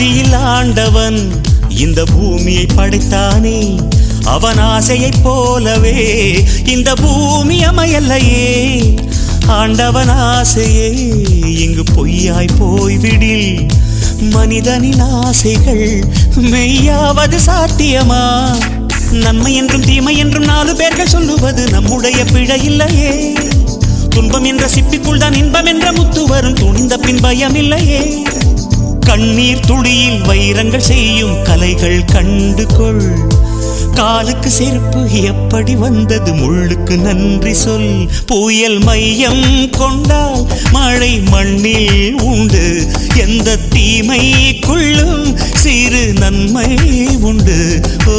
ஆதியில் ஆண்டவன் இந்த பூமியை படைத்தானே, அவன் ஆசையைப் போலவே இந்த பூமி அமையல்லையே. ஆண்டவன் ஆசையே இங்கு பொய்யாய் போய்விடில், மனிதனின் ஆசைகள் மெய்யாவது சாத்தியமா? நன்மை என்றும் தீமை என்றும் 4 பேர்கள் சொல்லுவது நம்முடைய பிழை இல்லையே. துன்பம் என்ற சிப்பிக்குள் தான் இன்பம் என்ற முத்து வரும், துணிந்த பின் பயம் இல்லையே. கண்ணீர் துளியில் வைரங்கள் செய்யும் கலைகள் கண்டு கொள். காலுக்கு செருப்பு எப்படி வந்தது, முள்ளுக்கு நன்றி சொல். புயல் மையம் கொண்டால் மழை மண்ணில் உண்டு, எந்த தீமைக்குள்ளும் சிறு நன்மை உண்டு. ஓ